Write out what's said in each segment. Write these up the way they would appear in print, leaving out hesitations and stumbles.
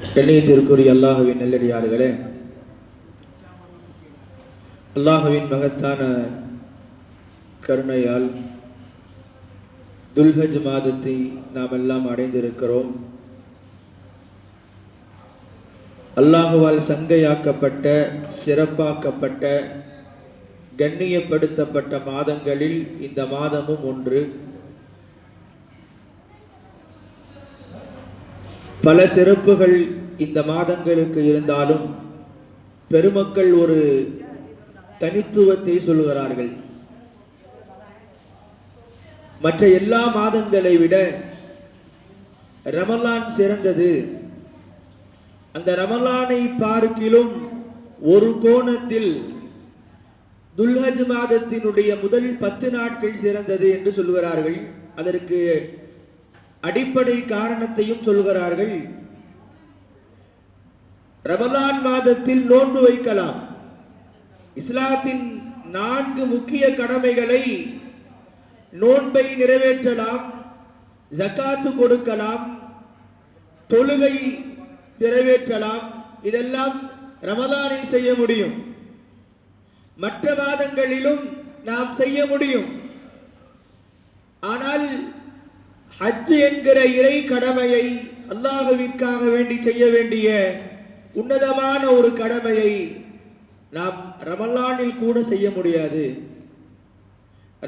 கண்ணியத்திற்குரிய அல்லாஹ்வின் நல்லடியார்களே, அல்லாஹ்வின் மகத்தான கருணையால் துல்ஹஜ் மாதத்தை நாம் எல்லாம் அடைந்திருக்கிறோம். அல்லாஹுவால் சங்கையாக்கப்பட்ட, சிறப்பாக்கப்பட்ட, கண்ணியப்படுத்தப்பட்ட மாதங்களில் இந்த மாதமும் ஒன்று. பல சிறப்புகள் இந்த மாதங்களுக்கு இருந்தாலும் பெருமக்கள் ஒரு தனித்துவத்தை சொல்கிறார்கள். மற்ற எல்லா மாதங்களை விட ரமலான் சிறந்தது. அந்த ரமலானை பார்க்கிலும் ஒரு கோணத்தில் துல்ஹஜ் மாதத்தினுடைய முதல் 10 நாட்கள் சிறந்தது என்று சொல்கிறார்கள். அதற்கு அடிப்படை காரணத்தையும் சொல்கிறார்கள். ரமலான் மாதத்தில் நோன்பு வைக்கலாம். இஸ்லாத்தின் 4 முக்கிய கடமைகளை நோன்பை நிறைவேற்றலாம், ஜகாத்து கொடுக்கலாம், தொழுகை நிறைவேற்றலாம். இதெல்லாம் ரமலானில் செய்ய முடியும். மற்ற மாதங்களிலும் நாம் செய்ய முடியும். ஆனால் ஹஜ் என்கிற இறை கடமையை, அல்லாஹ்விற்காக வேண்டி செய்ய வேண்டிய உன்னதமான ஒரு கடமையை நாம் ரமலானில் கூட செய்ய முடியாது.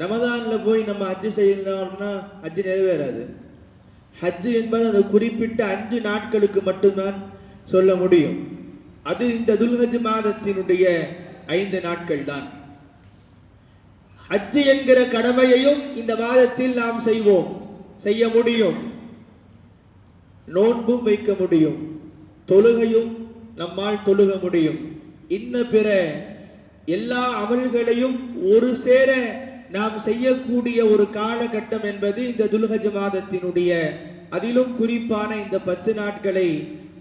ரமலான்ல போய் நம்ம ஹஜ் செய்யணும்னா ஹஜ் நிறைவேறாது. ஹஜ் என்பது அந்த குறிப்பிட்ட 5 நாட்களுக்கு மட்டும்தான் சொல்ல முடியும். அது இந்த துல்ஹஜ் மாதத்தினுடைய 5 நாட்கள் தான். ஹஜ் என்கிற கடமையையும் இந்த மாதத்தில் நாம் செய்ய முடியும். நோன்பும் வைக்க முடியும், தொழுகையும் நம்மால் தொழுக முடியும். இன்ன பிற எல்லா அமல்களையும் ஒரு சேர நாம் செய்யக்கூடிய ஒரு காலகட்டம் என்பது இந்த துல்ஹஜ் மாதத்தினுடைய, அதிலும் குறிப்பான இந்த 10 நாட்களை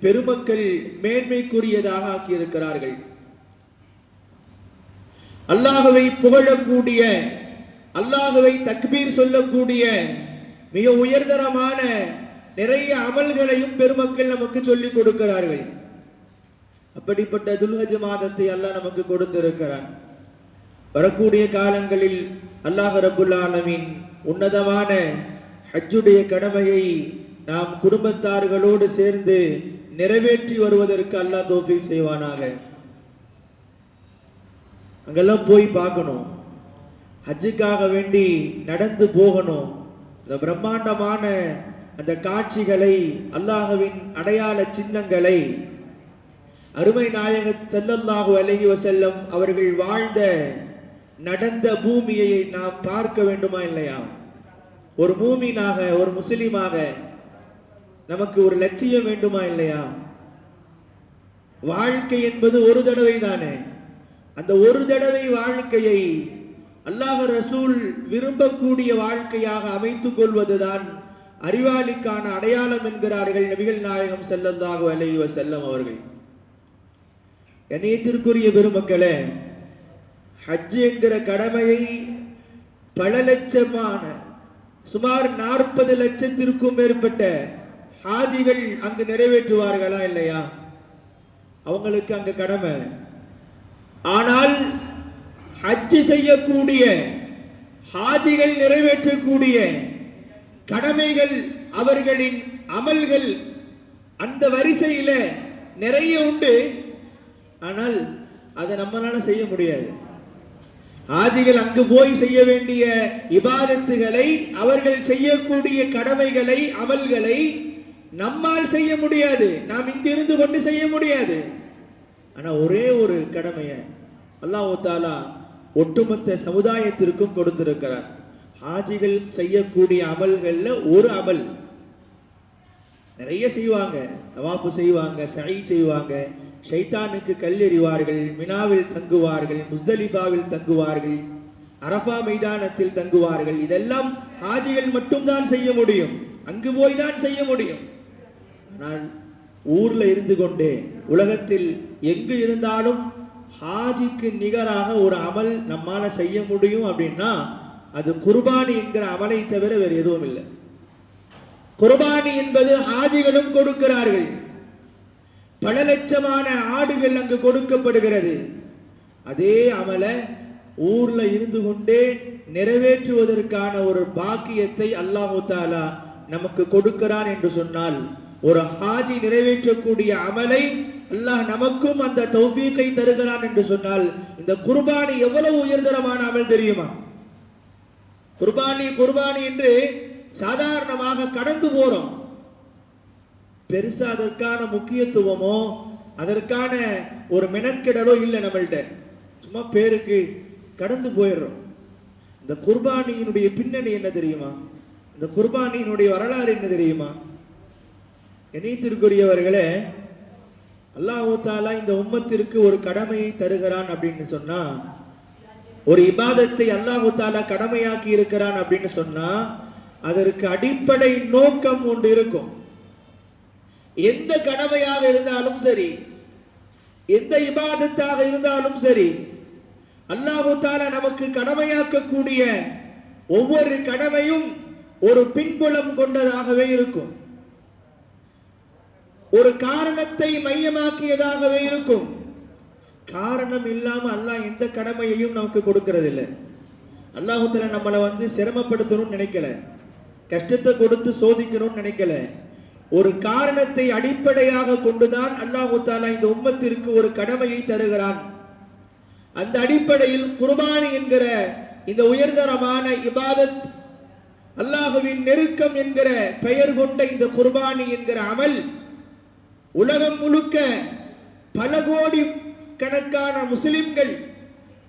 பெருமக்கள் மேன்மைக்குரியதாக ஆக்கியிருக்கிறார்கள். அல்லாஹ்வை புகழக்கூடிய, அல்லாஹ்வை தக்பீர் சொல்லக்கூடிய மிக உயர்தரமான நிறைய அமல்களையும் பெருமக்கள் நமக்கு சொல்லிக் கொடுக்கிறார்கள். அப்படிப்பட்ட துல்ஹஜ் மாதத்தை அல்லாஹ் நமக்கு கொடுத்திருக்கிறான். வரக்கூடிய காலங்களில் அல்லாஹ் ரப்புல் ஆலமீன் உன்னதமான ஹஜ்ஜுடைய கடமையை நாம் குடும்பத்தார்களோடு சேர்ந்து நிறைவேற்றி வருவதற்கு அல்லாஹ் தௌஃபீக் செய்வானாக. அங்கெல்லாம் போய் பார்க்கணும், ஹஜ்ஜுக்காக வேண்டி நடந்து போகணும். இந்த பிரம்மாண்டமான அந்த காட்சிகளை, அல்லாஹ்வின் அடையாள சின்னங்களை, அருமை நாயகம் ஸல்லல்லாஹு அலைஹி வஸல்லம் அவர்கள் வாழ்ந்த நடந்த பூமியை நாம் பார்க்க வேண்டுமா இல்லையா? ஒரு மூமினாக, ஒரு முஸ்லிமாக நமக்கு ஒரு லட்சியம் வேண்டுமா இல்லையா? வாழ்க்கை என்பது ஒரு தடவை தானே. அந்த ஒரு தடவை வாழ்க்கையை அல்லாஹ் ரசூல் விரும்பக்கூடிய வாழ்க்கையாக அமைத்துக் கொள்வதுதான் அறிவாளிக்கான அடையாளம் என்கிறார்கள் நபிகள் நாயகம் ஸல்லல்லாஹு அலைஹி வஸல்லம் அவர்கள். கண்ணியத்திற்குரிய பெருமக்களே, ஹஜ் என்கிற கடமையை பல லட்சமான, சுமார் 40 லட்சத்திற்கும் மேற்பட்ட ஹாஜிகள் அங்கு நிறைவேற்றுவார்களா இல்லையா? அவங்களுக்கு அங்க கடமை. ஆனால் ஹஜ் செய்யக்கூடிய ஹாஜிகள் நிறைவேற்றக்கூடிய கடமைகள், அவர்களின் அமல்கள் அந்த வரிசையில நிறைய உண்டு. ஆனால் அதை நம்மளால செய்ய முடியாது. ஹாஜிகள் அங்கு போய் செய்ய வேண்டிய இபாதத்துகளை, அவர்கள் செய்யக்கூடிய கடமைகளை, அமல்களை நம்மால் செய்ய முடியாது. நாம் இங்கிருந்து கொண்டு செய்ய முடியாது. ஆனா ஒரே ஒரு கடமையை அல்லாஹ் தஆலா ஒட்டுமொத்த சமுதாயத்திற்கும் கொடுத்திருக்கிறார். ஹாஜிகள் செய்யக்கூடிய அமல்கள்ல ஒரு அமல், நிறைய செய்வாங்க. தவாஃப் செய்வாங்க, சഈ செய்வாங்க, ஷைத்தானுக்கு கல்லெறிவார்கள், மினாவில் தங்குவார்கள், முஸ்தலிஃபாவில் தங்குவார்கள், அரஃபா மைதானத்தில் தங்குவார்கள். இதெல்லாம் ஹாஜிகள் மட்டும்தான் செய்ய முடியும், அங்கு போய் தான் செய்ய முடியும். ஆனால் ஊர்ல இருந்து கொண்டே உலகத்தில் எங்கு இருந்தாலும் ஹாஜிக்கு நிகராக ஒரு அமல் நம்மால செய்ய முடியும் அப்படின்னா அது குர்பானி என்கிற அமலை தவிர வேறு எதுவும் இல்லை. குர்பானி என்பது ஹாஜிகளும் கொடுக்கிறார்கள். பல லட்சமான ஆடுகள் அங்கு கொடுக்கப்படுகிறது. அதே அமல ஊர்ல இருந்து கொண்டே நிறைவேற்றுவதற்கான ஒரு பாக்கியத்தை அல்லாஹு தஆலா நமக்கு கொடுக்கிறான் என்று சொன்னால், ஒரு ஹாஜி நிறைவேற்றக்கூடிய அமலை அல்லாஹ் நமக்கும் அந்த தௌஃபீகை தருகிறான் என்று சொன்னால், இந்த குர்பானி எவ்வளவு உயர்தரமான அமல் தெரியுமா? குர்பானி என்று சாதாரணமாக கடந்து போறோம். பெருசா அதற்கான முக்கியத்துவமோ அதற்கான ஒரு மெனக்கெடலோ இல்லை நம்மள்கிட்ட. சும்மா பேருக்கு கடந்து போயிடுறோம். இந்த குர்பானியினுடைய பின்னணி என்ன தெரியுமா? இந்த குர்பானியினுடைய வரலாறு என்ன தெரியுமா? இணைத்திற்குரியவர்களே, அல்லாஹ் தஆலா இந்த உம்மத்திற்கு ஒரு கடமையை தருகிறான் அப்படின்னு சொன்னா, ஒரு இபாதத்தை அல்லாஹ் தஆலா கடமையாக்கி இருக்கிறான் அப்படின்னு சொன்னா, அதற்கு அடிப்படை நோக்கம் ஒன்று இருக்கும். எந்த கடமையாக இருந்தாலும் சரி, எந்த இபாதத்தாக இருந்தாலும் சரி, அல்லாஹ் தஆலா நமக்கு கடமையாக்கக்கூடிய ஒவ்வொரு கடமையும் ஒரு பின்புலம் கொண்டதாகவே இருக்கும். ஒரு காரணத்தை மையமாக்கியதாகவே இருக்கும். காரணம் இல்லாம அல்லாஹ் எந்த கடமையையும் நமக்கு கொடுக்கிறது இல்லை. அல்லாஹ் தஆலா நம்மளை சிரமப்படுத்தணும்னு நினைக்கல, கஷ்டத்தை கொடுத்து சோதிக்கணும்னு நினைக்கல. ஒரு காரணத்தை அடிப்படையாக கொண்டுதான் அல்லாஹ் தஆலா இந்த உம்மத்திற்கு ஒரு கடமையை தருகிறான். அந்த அடிப்படையில் குர்பானி என்கிற இந்த உயர்தரமான இபாதத், அல்லாஹ்வின் நெருக்கம் என்கிற பெயர் கொண்ட இந்த குர்பானி என்கிற அமல் உலகம் முழுக்க பல கோடி கணக்கான முஸ்லிம்கள்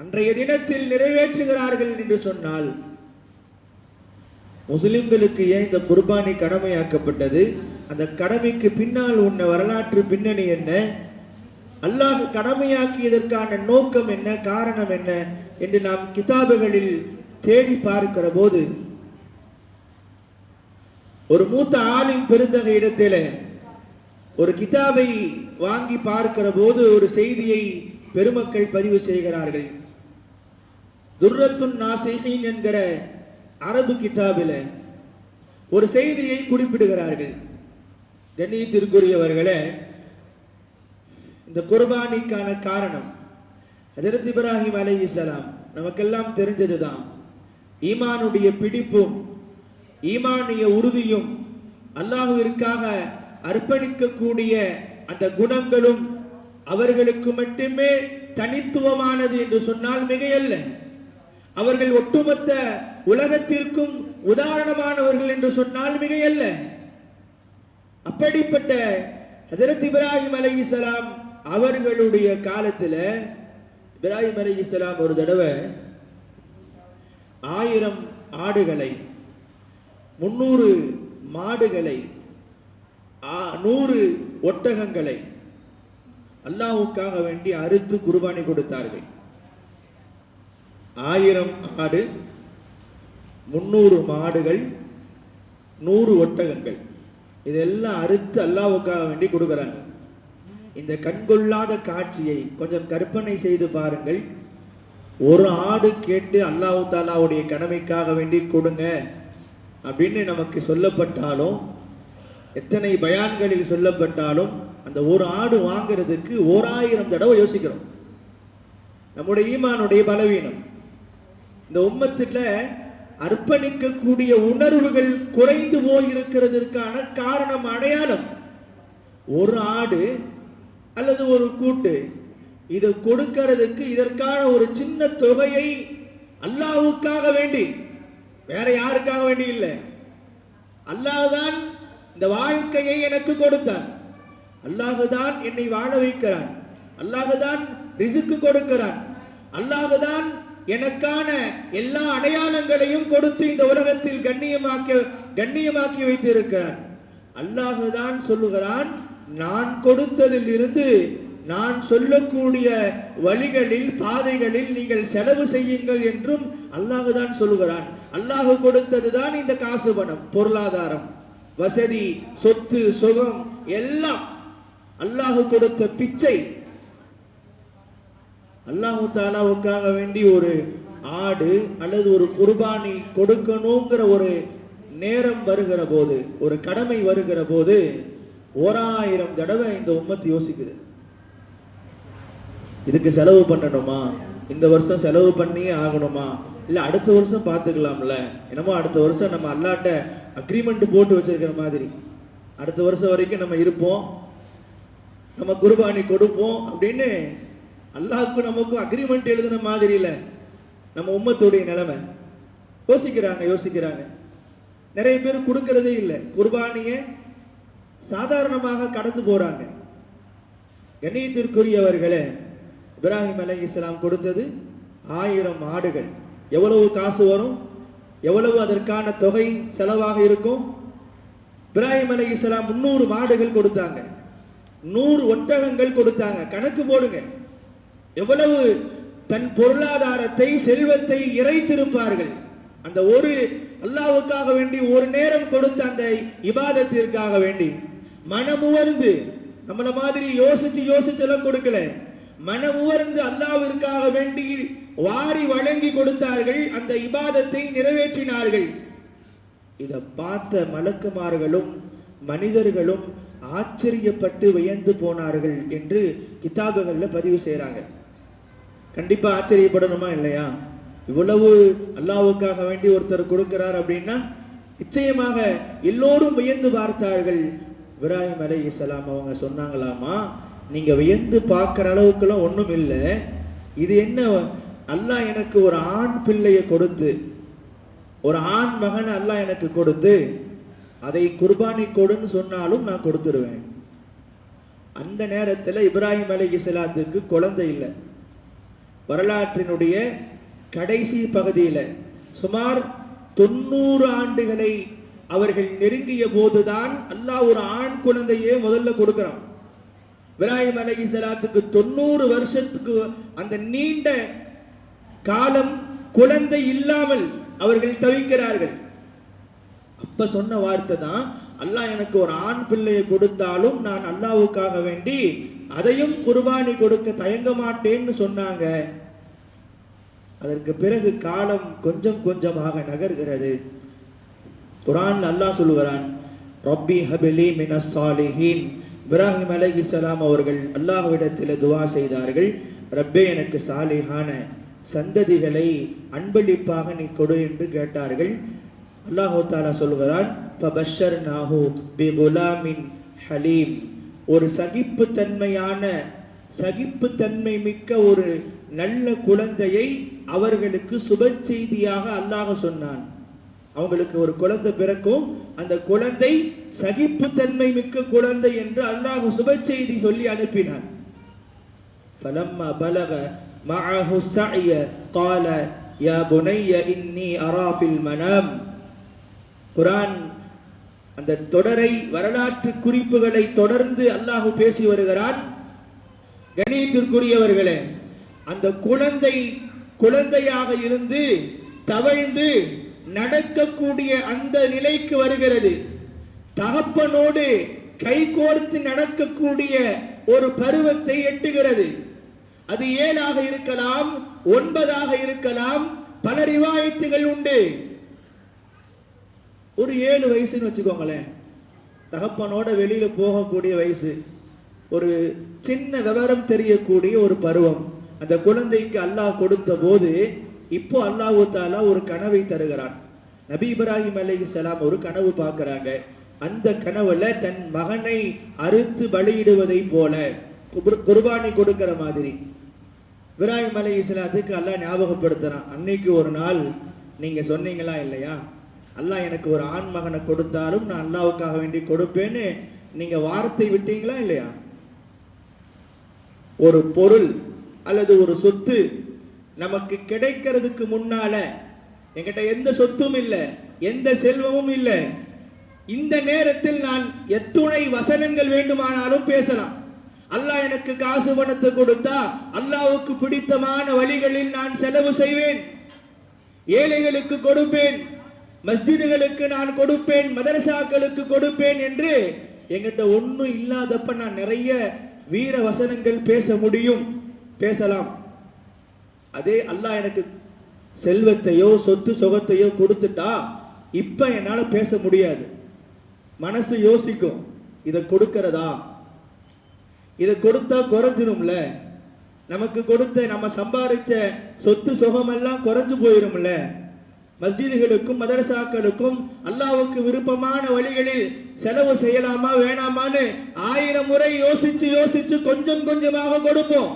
அன்றைய தினத்தில் நிறைவேற்றுகிறார்கள் என்று சொன்னால், முஸ்லிம்களுக்கு ஏன் இந்த குர்பானி கடமையாக்கப்பட்டது? அந்த கடமைக்கு பின்னால் உள்ள வரலாற்று பின்னணி என்ன? அல்லாஹ் கடமையாக்கியதற்கான நோக்கம் என்ன, காரணம் என்ன என்று நாம் கிதாபுகளில் தேடி பார்க்கிற போது, ஒரு மூத்த ஆலிம் பெருந்தகை இடத்திலே ஒரு கிதாபை வாங்கி பார்க்கிற போது ஒரு செய்தியை பெருமக்கள் பதிவு செய்கிறார்கள். துர்ரத்துன் நாசிஹீன் என்கிற அரபு கிதாபில ஒரு செய்தியை குறிப்பிடுகிறார்கள். கண்ணியத்திற்குரியவர்களே, இந்த குர்பானிக்கான காரணம் ஹஜ்ரத் இப்ராஹிம் அலைஹிஸ்ஸலாம் நமக்கெல்லாம் தெரிஞ்சதுதான். ஈமானுடைய பிடிப்பும் ஈமானிய உறுதியும் அல்லாஹ்விற்காக அர்ப்பணிக்கக்கூடிய அந்த குணங்களும் அவர்களுக்கு மட்டுமே தனித்துவமானது என்று சொன்னால் மிகையல்ல. அவர்கள் ஒட்டுமொத்த உலகத்திற்கும் உதாரணமானவர்கள் என்று சொன்னால் மிகையல்ல. அப்படிப்பட்ட ஹஜ்ரத் இப்ராஹிம் அலைஹிஸ்ஸலாம் அவர்களுடைய காலத்துல இப்ராஹிம் அலைஹிஸ்ஸலாம் ஒரு தடவை 1000 ஆடுகளை, 300 மாடுகளை, 100 ஒட்டகங்களை அல்லாஹ்வுக்காக வேண்டி அறுத்து குர்பானி கொடுத்தார்கள். 1000 ஆடு, 300 மாடுகள், 100 ஒட்டகங்கள், இதெல்லாம் அறுத்து அல்லாஹ்வுக்காக வேண்டி கொடுக்கிறாங்க. இந்த கண்கொள்ளாத காட்சியை கொஞ்சம் கற்பனை செய்து பாருங்கள். ஒரு ஆடு கேட்டு அல்லாஹ் தஆலாவுடைய கடமைக்காக வேண்டி கொடுங்க அப்படின்னு நமக்கு சொல்லப்பட்டாலும், எத்தனை பயான்களில் சொல்லப்பட்டாலும், அந்த ஒரு ஆடு வாங்கிறதுக்கு 1000 தடவை யோசிக்கிறோம். நம்முடைய ஈமானுடைய பலவீனம். இந்த உம்மத்துல அர்ப்பணிக்கக்கூடிய உணர்வுகள் குறைந்து போயிருக்கிறதுக்கான காரணம், அடையாளம் ஒரு ஆடு அல்லது ஒரு கூட்டு. இதை கொடுக்கிறதுக்கு இதற்கான ஒரு சின்ன தொகையை அல்லாஹ்வுக்காக வேண்டி, வேற யாருக்காக வேண்டி இல்லை, அல்லாஹ் தான் இந்த வாழ்க்கையை எனக்கு கொடுத்தான், அல்லாஹ் தான் என்னை வாழ வைக்கிறான், அல்லாஹ் தான் ரிஸ்க் கொடுக்கிறான், அல்லாஹ் தான் எனக்கான எல்லா அடையாளங்களையும் கொடுத்து இந்த உலகத்தில் கண்ணியமாக்கி வைத்திருக்கிறான். அல்லாஹ் தான் சொல்லுகிறான், நான் கொடுத்ததில் இருந்து நான் சொல்லக்கூடிய வழிகளில், பாதைகளில் நீங்கள் செலவு செய்யுங்கள் என்றும் அல்லாஹ் தான் சொல்லுகிறான். அல்லாஹ் கொடுத்ததுதான் இந்த காசு, பணம், பொருளாதாரம், வசதி, சொத்து, சுகம் எல்லாம் அல்லாஹ் கொடுத்த பிச்சை. அல்லாஹ் தஆலாவுக்காக வேண்டி ஒரு ஆடு அல்லது ஒரு குர்பானி கொடுக்கணுங்கிற ஒரு நேரம் வருகிற போது, ஒரு கடமை வருகிற போது, 1000 தடவை இந்த உம்மத்து யோசிக்குது. இதுக்கு செலவு பண்ணணுமா, இந்த வருஷம் செலவு பண்ணியே ஆகணுமா, இல்ல அடுத்த வருஷம் பார்த்துக்கலாம்ல, என்னமோ அடுத்த வருஷம் நம்ம அல்லாட்ட அக்ரிமெண்ட் போட்டு வச்சிருக்கிற மாதிரி அடுத்த வருஷம் வரைக்கும் நம்ம இருப்போம், நம்ம குர்பானி கொடுப்போம் அப்படின்னு அல்லாஹ்க்கு நமக்கும் அக்ரிமெண்ட் எழுதின மாதிரி இல்லை நம்ம உம்மத்துடைய நிலைமை. யோசிக்கிறாங்க. நிறைய பேர் கொடுக்கறதே இல்லை, குர்பானியை சாதாரணமாக கடந்து போறாங்க. கண்ணியத்திற்குரியவர்களே, இப்ராஹிம் அலைஹிஸ்ஸலாம் கொடுத்தது 1000 ஆடுகள். எவ்வளவு காசு வரும், எவ்வளவு அதற்கான தொகை செலவாக இருக்கும்? இப்ராஹிம் அலைஹிஸ்ஸலாம் 300 மாடுகள் கொடுத்தாங்க, 100 ஒட்டகங்கள் கொடுத்தாங்க. கணக்கு போடுங்க, எவ்வளவு தன் பொருளாதாரத்தை செல்வத்தை இறைத்திருப்பார்கள். அந்த ஒரு அல்லாஹ்வுக்காக வேண்டி ஒரு நேரம் கொடுத்த அந்த இபாதத்திற்காக வேண்டி மனமுவர்ந்து, நம்மள மாதிரி யோசிச்சு எல்லாம் கொடுக்கல, மனமுவர்ந்து அல்லாஹ்விற்காக வேண்டி வாரி வழங்கி கொடுத்தார்கள், அந்த இபாதத்தை நிறைவேற்றினார்கள். இதை பார்த்த மலக்குமார்களும் மனிதர்களும் ஆச்சரியப்பட்டு வியந்து போனார்கள் என்று கிதாபுகள்ல பதிவு செய்யறாங்க. கண்டிப்பா ஆச்சரியப்படணுமா இல்லையா? இவ்வளவு அல்லாஹ்வுக்காக வேண்டி ஒருத்தர் கொடுக்கிறார் அப்படின்னா நிச்சயமாக எல்லோரும் வியந்து பார்த்தார்கள். இப்ராஹிம் அலைஹிஸ்ஸலாம் அவங்க சொன்னாங்களாமா, நீங்க வியந்து பார்க்கிற அளவுக்குலாம் ஒண்ணும் இல்லை, இது என்ன, அல்லாஹ் எனக்கு ஒரு ஆண் பிள்ளையை கொடுத்து, ஒரு ஆண் மகனை அல்லாஹ் எனக்கு கொடுத்து அதை குர்பானி கொடுன்னு சொன்னாலும் நான் கொடுத்துருவேன். அந்த நேரத்தில் இப்ராஹிம் அலைஹிஸ்ஸலாத்துக்கு குழந்தை இல்லை. வரலாற்றினுடைய கடைசி பகுதியில் சுமார் 90 ஆண்டுகளை அவர்கள் நெருங்கிய போதுதான் அல்லாஹ் ஒரு ஆண் குழந்தையே முதல்ல கொடுக்கிறான். இப்ராஹிம் அலைஹிஸ்ஸலாத்துக்கு 90 வருஷத்துக்கு அந்த நீண்ட காலம் குழந்தை இல்லாமல் அவர்கள் தவிக்கிறார்கள். அப்ப சொன்ன வார்த்தை தான், அல்லாஹ் எனக்கு ஒரு ஆண் பிள்ளையை கொடுத்தாலும் நான் அல்லாஹ்வுக்காக வேண்டி அதையும் குர்பானி கொடுக்க தயங்க மாட்டேன்னு சொன்னாங்க. அதற்கு பிறகு காலம் கொஞ்சம் கொஞ்சமாக நகர்கிறது. குர்ஆன் அல்லாஹ் சொல்லுகிறான், ரப்பி ஹப்லி மினஸ் சாலிஹீன். இப்ராஹிம் அலைஹிஸ்ஸலாம் அவர்கள் அல்லாஹ்விடத்தில் துஆ செய்தார்கள், ரப்பே எனக்கு சாலிஹான சந்ததிகளை அன்பளிப்பாக நீ கொடு என்று கேட்டார்கள். அல்லாஹ் தஆலா சொல்கிறான், ஃபபஷர்நாஹு பிகுலாமின் ஹலீம். ஒரு சகிப்புத்தன்மை மிக்க ஒரு நல்ல குழந்தையை அவர்களுக்கு சுப செய்தியாக அல்லாஹ் சொன்னான். அவங்களுக்கு ஒரு குழந்தை பிறக்கும், அந்த குழந்தை சகிப்புத்தன்மை மிக்க குழந்தை என்று அல்லாஹ் சுப செய்தி சொல்லி அனுப்பினான். ஃபலம்மா பலக மஅஹு ஸஅய قال யா புனைய இன்னி அரா ஃபில் மனாம். குர்ஆன் அந்த தொடரை, வரலாற்று குறிப்புகளை தொடர்ந்து அல்லாஹ் பேசி வருகிறான். கணியத்திற்குரியவர்களே, அந்த குழந்தையாக இருந்து தவழ்ந்து நடக்கக்கூடிய அந்த நிலைக்கு வருகிறது. தகப்பனோடு கைகோர்த்து நடக்கக்கூடிய ஒரு பருவத்தை எட்டுகிறது. அது 7ஆக இருக்கலாம், 9ஆக இருக்கலாம், பல ரிவாயத்துகள் உண்டு. ஒரு 7 வயசுன்னு வச்சுக்கோங்களேன், தகப்பனோட வெளியில போகக்கூடிய வயசு, ஒரு சின்ன விவரம் தெரியக்கூடிய ஒரு பருவம். அந்த குழந்தைக்கு அல்லாஹ் கொடுத்த போது இப்போ அல்லாஹ் தஆலா ஒரு கனவை தருகிறான். நபி இப்ராஹிம் அலைஹிஸ்ஸலாம் ஒரு கனவு பார்க்கறாங்க. அந்த கனவுல தன் மகனை அறுத்து பலியிடுவதை போல குர்பானி கொடுக்கிற மாதிரி இப்ராஹிம் அலைஹிஸ்ஸலாத்துக்கு அல்லாஹ் ஞாபகப்படுத்துறான், அன்னைக்கு ஒரு நாள் நீங்க சொன்னீங்களா இல்லையா, அல்லாஹ் எனக்கு ஒரு ஆண் மகனை கொடுத்தாலும் நான் அல்லாஹ்வுக்காக வேண்டி கொடுப்பேன்னு நீங்க வார்த்தை விட்டீங்களா இல்லையா? ஒரு பொருள் அல்லது ஒரு சொத்து நமக்கு கிடைக்கிறதுக்கு முன்னால, என்கிட்ட எந்த சொத்தும் இல்லை, எந்த செல்வமும் இல்லை, இந்த நேரத்தில் நான் எத்துணை வசனங்கள் வேண்டுமானாலும் பேசலாம். அல்லாஹ் எனக்கு காசு பணத்தை கொடுத்தா அல்லாஹ்வுக்கு பிடித்தமான வழிகளில் நான் செலவு செய்வேன், ஏழைகளுக்கு கொடுப்பேன், மஸ்ஜிதுகளுக்கு நான் கொடுப்பேன், மதரசாக்களுக்கு கொடுப்பேன் என்று என்கிட்ட ஒன்றும் இல்லாதப்ப நான் நிறைய வீர வசனங்கள் பேச முடியும், பேசலாம். அதே அல்லாஹ் எனக்கு செல்வத்தையோ சொத்து சுகத்தையோ கொடுத்துட்டா இப்ப என்னால பேச முடியாது. மனசு யோசிக்கும், இதை கொடுக்கிறதா? இதை கொடுத்தா குறைஞ்சிரும்ல, நமக்கு கொடுத்த நம்ம சம்பாதிச்ச சொத்து சுகமெல்லாம் குறைஞ்சு போயிரும்ல. மஸ்ஜிதுகளுக்கும் மதரசாக்களுக்கும் அல்லாஹ்வுக்கு விருப்பமான வழிகளில் செலவு செய்யலாமா வேணாமான்னு 1000 முறை யோசிச்சு யோசிச்சு கொஞ்சம் கொஞ்சமாக கொடுப்போம்.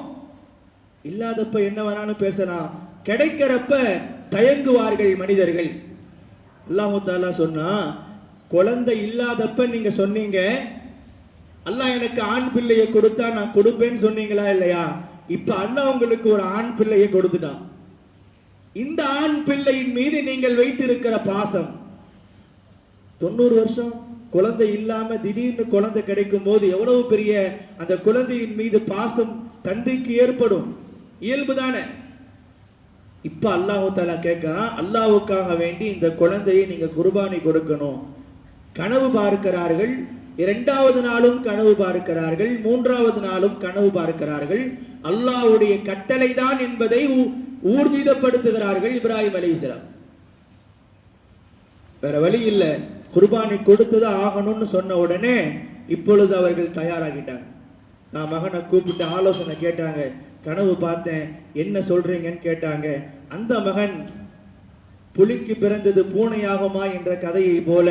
இல்லாதப்ப என்ன வேணாலும் பேசலாம், கிடைக்கிறப்ப தயங்குவார்கள் மனிதர்கள். அல்லாஹ் தஆலா சொன்னா, குழந்தை இல்லாதப்ப நீங்க சொன்னீங்க அல்லாஹ் எனக்கு ஆண் பிள்ளையை கொடுத்தா நான் கொடுப்பேன்னு சொன்னீங்களா இல்லையா? இப்ப அல்லாஹ் உங்களுக்கு ஒரு ஆண் பிள்ளையை கொடுத்துட்டான். இந்த ஆண் பிள்ளையின் மீது நீங்கள் வைத்திருக்கிற பாசம், 90 வருஷம் குழந்தை இல்லாம திடீர்னு குழந்தை கிடைக்கும் போது எவ்வளவு பெரிய அந்த குழந்தையின் மீது பாசம் தந்தைக்கு ஏற்படும், இயல்புதானே. இப்ப அல்லாஹ் தஆலா கேட்கிறான், அல்லாஹ்வுக்காக வேண்டி இந்த குழந்தையை நீங்க குர்பானி கொடுக்கணும். கனவு பார்க்கிறார்கள், 2வது நாளும் கனவு பார்க்கிறார்கள், 3வது நாளும் கனவு பார்க்கிறார்கள். அல்லாஹ்வுடைய கட்டளை தான் என்பதை ஊர்ஜிதப்படுத்துகிறார்கள் இப்ராஹிம் அலைஹிஸ்ஸலாம். வேற வழி இல்லை, குர்பானி கொடுத்துதான் ஆகணும்னு சொன்ன உடனே இப்பொழுது அவர்கள் தயாராகிட்டாங்க. நான் மகனை கூப்பிட்டு ஆலோசனை கேட்டாங்க, கனவு பார்த்தேன் என்ன சொல்றீங்கன்னு கேட்டாங்க. அந்த மகன் புலிக்கு பிறந்தது பூனையாகுமா என்ற கதையை போல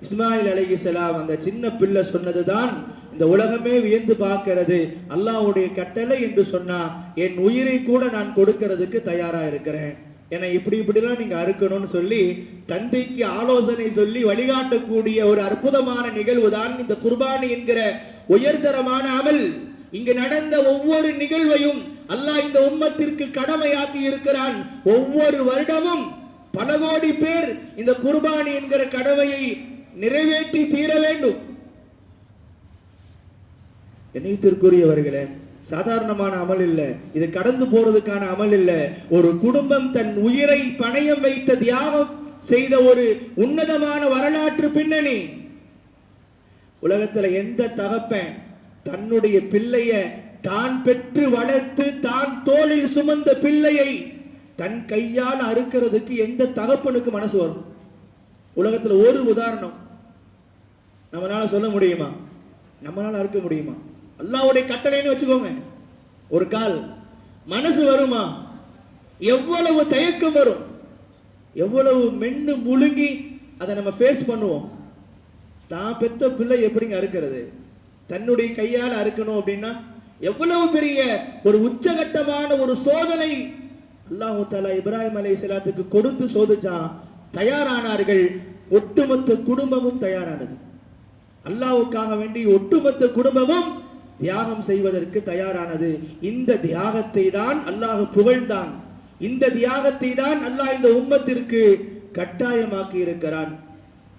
இஸ்மாயில் அலைஹிஸ்ஸலாம் அந்த சின்ன பிள்ளை சொன்னதுதான் இந்த உலகமே வியந்து பார்க்கிறது. அல்லாஹ்வுடைய கட்டளை என்று சொன்னா என் உயிரை கூட நான் கொடுக்கிறதுக்கு தயாரா இருக்கிறேன், என்னை இப்படிலாம் நீங்க அறுக்கணும்னு சொல்லி தந்தைக்கு ஆலோசனை சொல்லி வழிகாட்டக்கூடிய ஒரு அற்புதமான நிகழ்வு தான் இந்த குர்பானி என்கிற உயர்தரமான அமல். இங்கு நடந்த ஒவ்வொரு நிகழ்வையும் அல்லாஹ் இந்த உம்மத்திற்கு கடமையாக்கி இருக்கிறான். ஒவ்வொரு வருடமும் பல கோடி பேர் இந்த குர்பானி என்கிற கடமையை நிறைவேற்றி தீர வேண்டும். இணையத்திற்குரியவர்களே, சாதாரணமான அமல் இல்ல, இது கடந்து போறதுக்கான அமல் இல்ல. ஒரு குடும்பம் தன் உயிரை பணயம் வைத்த தியாகம் செய்த ஒரு உன்னதமான வரலாற்று பின்னணி. உலகத்துல எந்த தகப்பன் தன்னுடைய பிள்ளைய தான் பெற்று வளர்த்து தான் தோளில் சுமந்த பிள்ளையை தன் கையால் அறுக்கிறதுக்கு எந்த தகப்பனுக்கு மனசு வரும்? உலகத்துல ஒரு உதாரணம் நம்மளால சொல்ல முடியுமா? நம்மளால அறுக்க முடியுமா? அல்லாஹ்வுடைய கட்டளைன்னு வச்சுக்கோங்க, ஒரு கால் மனசு வருமா? எவ்வளவு தயக்கம் வரும், எவ்வளவு மென்னு முழுங்கி அதை நம்ம ஃபேஸ் பண்ணுவோம். தான் பெத்த பிள்ளை எப்படிங்க அறுக்கிறது? தன்னுடைய கையால் அறுக்கணும் அப்படின்னா எவ்வளவு பெரிய ஒரு உச்சகட்டமான ஒரு சோதனை அல்லாஹ் தஆலா இப்ராஹிம் அலைஹிஸ்ஸலாத்துக்கு கொடுத்து சோதிச்சான். தயாரானார்கள், ஒட்டுமொத்த குடும்பமும் தயாரானது. அல்லாஹ்வுக்காக வேண்டி ஒட்டுமொத்த குடும்பமும் தியாகம் செய்வதற்கு தயாரானது. இந்த தியாகத்தை தான் அல்லாஹ் புகழ்ந்தான். இந்த தியாகத்தை தான் அல்லாஹ் இந்த உம்மத்திற்கு கட்டாயமாக்கி இருக்கிறான்.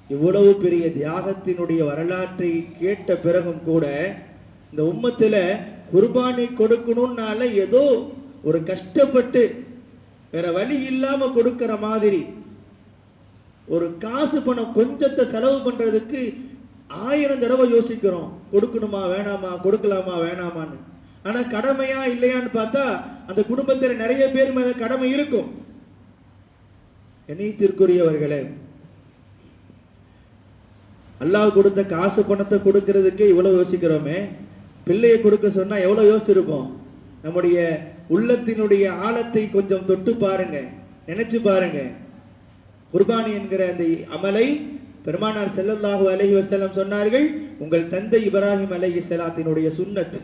இவ்வளவு பெரிய தியாகத்தினுடைய வரலாற்றை கேட்ட பிறகும் கூட இந்த உம்மத்துல குர்பானி கொடுக்கணும்னால ஏதோ ஒரு கஷ்டப்பட்டு வேற வழி இல்லாம கொடுக்கிற மாதிரி, ஒரு காசு பணம் கொஞ்சத்தை செலவு பண்றதுக்கு 1000 தடவை யோசிக்கிறோம், கொடுக்கணுமா வேணாமா, கொடுக்கலாமா வேணாமான்னு. ஆனா கடமையா இல்லையான்னு பார்த்தா அந்த குடும்பத்துல நிறைய பேர் மேல கடமை இருக்கும். இணையத்திற்குரியவர்களே, அல்லாஹ் கொடுத்த காசு பணத்தை கொடுக்கிறதுக்கு இவ்வளவு யோசிக்கிறோமே, பிள்ளையை கொடுக்க சொன்னா எவ்வளவு யோசிச்சிருப்போம்? நம்முடைய உள்ளத்தினுடைய ஆழத்தை கொஞ்சம் தொட்டு பாருங்க, நினைச்சு பாருங்க. குர்பானி என்கிற அந்த அமலை பெருமானார் ஸல்லல்லாஹு அலைஹி வஸல்லம் சொன்னார்கள், உங்கள் தந்தை இப்ராஹிம் அலைஹிஸ்ஸலாத்தினுடைய சுன்னத்.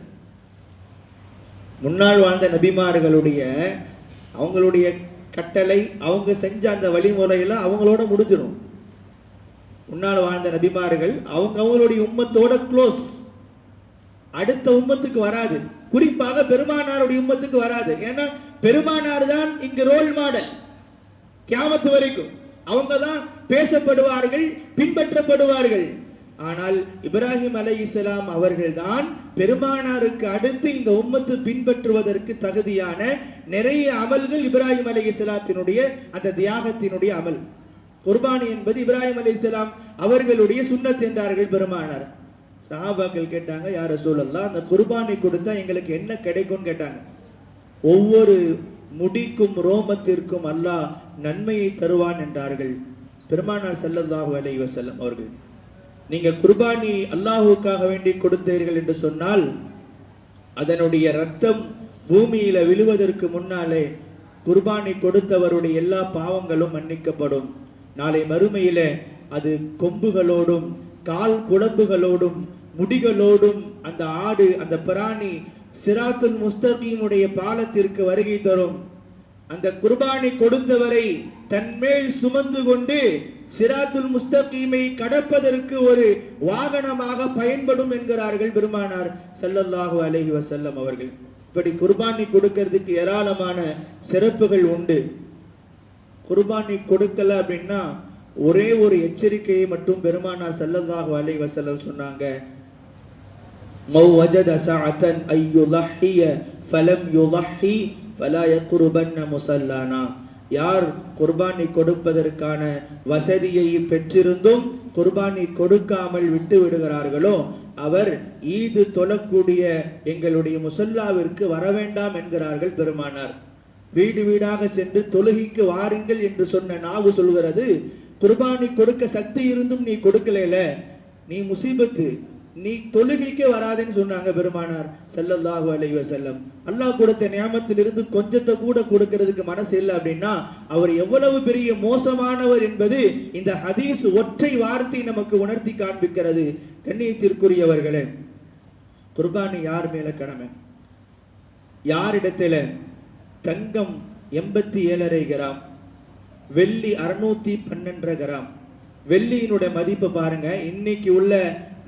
முன்னாள் வாழ்ந்த நபிமார்களுடைய அவங்களுடைய கட்டளை, அவங்க செஞ்ச அந்த வழிமுறையெல்லாம் அவங்களோட முடிஞ்சிடும். முன்னால் வாழ்ந்த நபிமார்கள் அவங்களுடைய உம்மத்தோட க்ளோஸ், அடுத்த உம்மத்துக்கு வராது, குறிப்பாக பெருமானாருடைய உம்மத்துக்கு வராது. ஏன்னா பெருமானார் தான் இங்கு ரோல் மாடல், கியாமத் வரைக்கும் அவங்க தான் பேசப்படுவார்கள், பின்பற்றப்படுவார்கள். ஆனால் இப்ராஹிம் அலைஹிஸ்ஸலாம் அவர்கள் தான் பெருமானாருக்கு அடுத்து இந்த உம்மத்து பின்பற்றுவதற்கு தகுதியான நிறைய அமல்கள் இப்ராஹிம் அலைஹிஸ்ஸலாத்தினுடைய அந்த தியாகத்தினுடைய அமல். குர்பானி என்பது இப்ராஹிம் அலைஹிஸ்ஸலாம் அவர்களுடைய சுன்னத் என்றார்கள் பெருமானார். சஹாபாக்கள் கேட்டாங்க, யா ரசூலல்லாஹ், அந்த குர்பானி கொடுத்தா எங்களுக்கு என்ன கிடைக்கும்னு கேட்டாங்க. ஒவ்வொரு முடிக்கும் ரோமத்திற்கும் அல்லாஹ் நன்மையை தருவான் என்றார்கள் பெருமானார் ஸல்லல்லாஹு அலைஹி வஸல்லம் அவர்கள். நீங்க குர்பானி அல்லாஹுக்காக வேண்டி கொடுத்தீர்கள் என்று சொன்னால் அதனுடைய ரத்தம் பூமியில விழுவதற்கு முன்னாலே குர்பானி கொடுத்தவருடைய எல்லா பாவங்களும் மன்னிக்கப்படும். நாளை மறுமையில அது கொம்புகளோடும் கால் குழம்புகளோடும் முடிகளோடும் அந்த ஆடு அந்த பிராணி சிராத்துல் முஸ்தகீமுடைய பாலத்திற்கு வருகை தரும். அந்த குர்பானி கொடுத்தவரை தன்மேல் சுமந்து கொண்டு சிராத்துல் முஸ்தகீமை கடப்பதற்கு ஒரு வாகனமாக பயன்படும் என்கிறார்கள் பெருமானார் ஸல்லல்லாஹு அலைஹி வஸல்லம் அவர்கள். இப்படி குர்பானி கொடுக்கிறதுக்கு ஏராளமான சிறப்புகள் உண்டு. குர்பானி கொடுக்கல அப்படின்னா ஒரே ஒரு எச்சரிக்கையை மட்டும் பெருமானார் ஸல்லல்லாஹு அலைஹி வஸல்லம் சொன்னாங்க. மௌ வஜத சஅதன் அய்யுலஹிய ஃபலம் யுலஹி ஃபலா யக்ருபன்ன முஸல்லானா. யார் குர்பானி கொடுப்பதற்கான வசதியை பெற்றிருந்தும் குர்பானி கொடுக்காமல் விட்டு விடுகிறார்களோ அவர் ஈது தொழக்கூடிய எங்களுடைய முசல்லாவிற்கு வர வேண்டாம் என்கிறார்கள் பெருமானார். வீடு வீடாக சென்று தொழுகைக்கு வாருங்கள் என்று சொன்ன நாவு சொல்கிறது, குர்பானி கொடுக்க சக்தி இருந்தும் நீ கொடுக்கல, நீ முசீபத்து, நீ தொழுகைக்கு வராதுன்னு சொன்னாங்க பெருமானார் ஸல்லல்லாஹு அலைஹி வஸல்லம். அல்லாஹ் கொடுத்த நியாமத்திலிருந்து கொஞ்சத்தை கூட கொடுக்கிறதுக்கு மனசு இல்லை அப்படின்னா அவர் எவ்வளவு பெரிய மோசமானவர் என்பது இந்த ஹதீஸ் ஒற்றை வார்த்தை நமக்கு உணர்த்தி காண்பிக்கிறது. கண்ணியத்திற்குரியவர்களே, குர்பானி யார் மேல கடமை? யாரிடத்துல தங்கம் 87.5 கிராம், வெள்ளி 612 கிராம். வெள்ளியினுடைய மதிப்பு பாருங்க, இன்னைக்கு உள்ள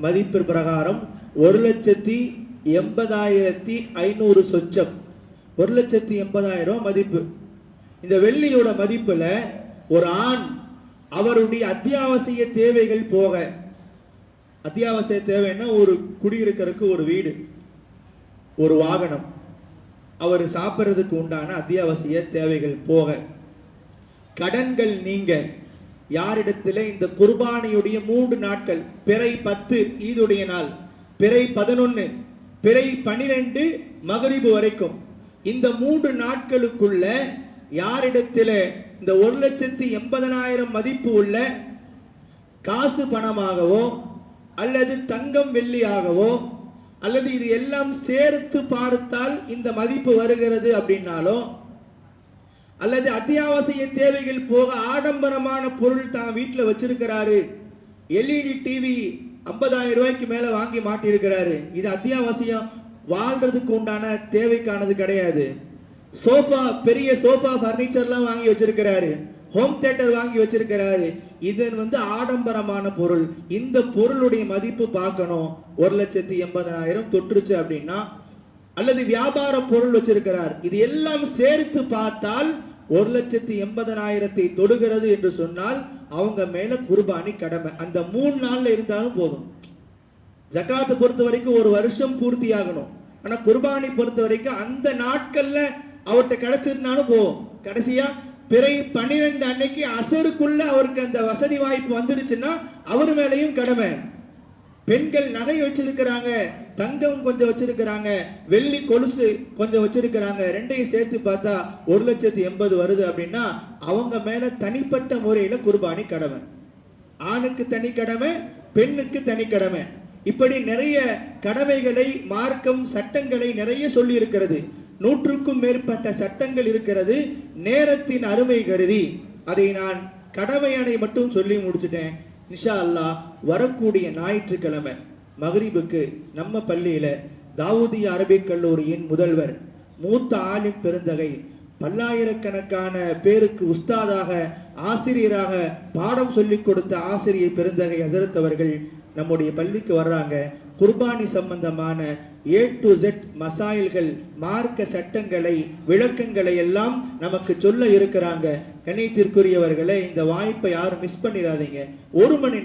மதிப்பு பிரகாரம் 1,80,500 சொச்சம், 1,80,000 மதிப்பு. இந்த வெள்ளியோட மதிப்புல ஒரு ஆண் அவருடைய அத்தியாவசிய தேவைகள் போக, அத்தியாவசிய தேவைன்னா ஒரு குடியிருக்கிறதுக்கு ஒரு வீடு, ஒரு வாகனம், அவர் சாப்பிட்றதுக்கு உண்டான அத்தியாவசிய தேவைகள் போக, கடன்கள் நீங்க யாரிடத்துல இந்த குர்பானியுடைய 3 நாட்கள், பிறை 10 ஈதுடைய நாள், பிறை 11, பிறை 12 மகரிபு வரைக்கும், இந்த 3 நாட்களுக்குள்ள யாரிடத்துல இந்த 1,80,000 மதிப்பு உள்ள காசு பணமாகவோ அல்லது தங்கம் வெள்ளியாகவோ அல்லது இது எல்லாம் சேர்த்து பார்த்தால் இந்த மதிப்பு வருகிறது அப்படின்னாலோ அல்லது அத்தியாவசிய தேவைகள் போக ஆடம்பரமான பொருள் தான் வீட்டில் வச்சிருக்கிறாரு, எல்இடி டிவி 50,000 ரூபாய்க்கு மேல வாங்கி மாட்டியிருக்கிறாரு, இது அத்தியாவசியம் வாழ்றதுக்கு உண்டான தேவைக்கானது கிடையாது. சோஃபா, பெரிய சோஃபா பர்னிச்சர்லாம் வாங்கி வச்சிருக்கிறாரு, ஹோம் தியேட்டர் வாங்கி வச்சிருக்கிறாரு, இது ஆடம்பரமான பொருள். இந்த பொருளுடைய மதிப்பு பார்க்கணும், 1,80,000 தொற்றுச்சு அப்படின்னா, அல்லது வியாபார பொருள் வச்சிருக்கிறார், இது எல்லாம் சேர்த்து பார்த்தால் 1,80,000 தொடுகிறது என்று சொன்னால் அவங்க மேல குர்பானி கடமை. அந்த 3 நாள்ல இருந்தாலும் போதும். ஜகாத்தை பொறுத்த வரைக்கும் ஒரு வருஷம் பூர்த்தி ஆகணும். ஆனா குர்பானி பொறுத்த வரைக்கும் அந்த நாட்கள்ல அவர்கிட்ட கிடைச்சிருந்தாலும் போகும். கடைசியா பிறை 12 அன்னைக்கு அசருக்குள்ள அவருக்கு அந்த வசதி வாய்ப்பு வந்துருச்சுன்னா அவர் மேலையும் கடமை. பெண்கள் நகை வச்சிருக்கிறாங்க, தங்கம் கொஞ்சம் வச்சிருக்கிறாங்க, வெள்ளி கொலுசு கொஞ்சம் வச்சிருக்கிறாங்க, ரெண்டையும் சேர்த்து பார்த்தா 1,80,000 வருது அப்படின்னா அவங்க மேல தனிப்பட்ட முறையில குர்பானி கடமை. ஆணுக்கு தனி கடமை, பெண்ணுக்கு தனி கடமை. இப்படி நிறைய கடமைகளை, மார்க்கம் சட்டங்களை நிறைய சொல்லி இருக்கிறது. 100க்கும் மேற்பட்ட சட்டங்கள் இருக்கிறது. நேரத்தின் அருமை கருதி அதை நான் கடமையானை மட்டும் சொல்லி முடிச்சுட்டேன். இன்ஷா அல்லாஹ் வரக்கூடிய ஞாயிற்றுக்கிழமை மகரிபுக்கு நம்ம பள்ளியில தாவூதிய அரபிக் கல்லூரியின் முதல்வர், மூத்த ஆலிம் பெருந்தகை, பல்லாயிரக்கணக்கான பேருக்கு உஸ்தாதாக, ஆசிரியராக பாடம் சொல்லிக் கொடுத்த ஆசிரியர் பெருந்தகை ஹசரத் அவர்கள் நம்முடைய பள்ளிக்கு வர்றாங்க. குர்பானி சம்பந்தமான A to Z மசாயில்கள், மார்க்க சட்டங்களை, விளக்கங்களை எல்லாம் நமக்கு சொல்ல இருக்கிறாங்க. கணியத்திற்குரியவர்களே, இந்த வாய்ப்பை யாரும் மிஸ் பண்ணிடாதீங்க. 1 மணி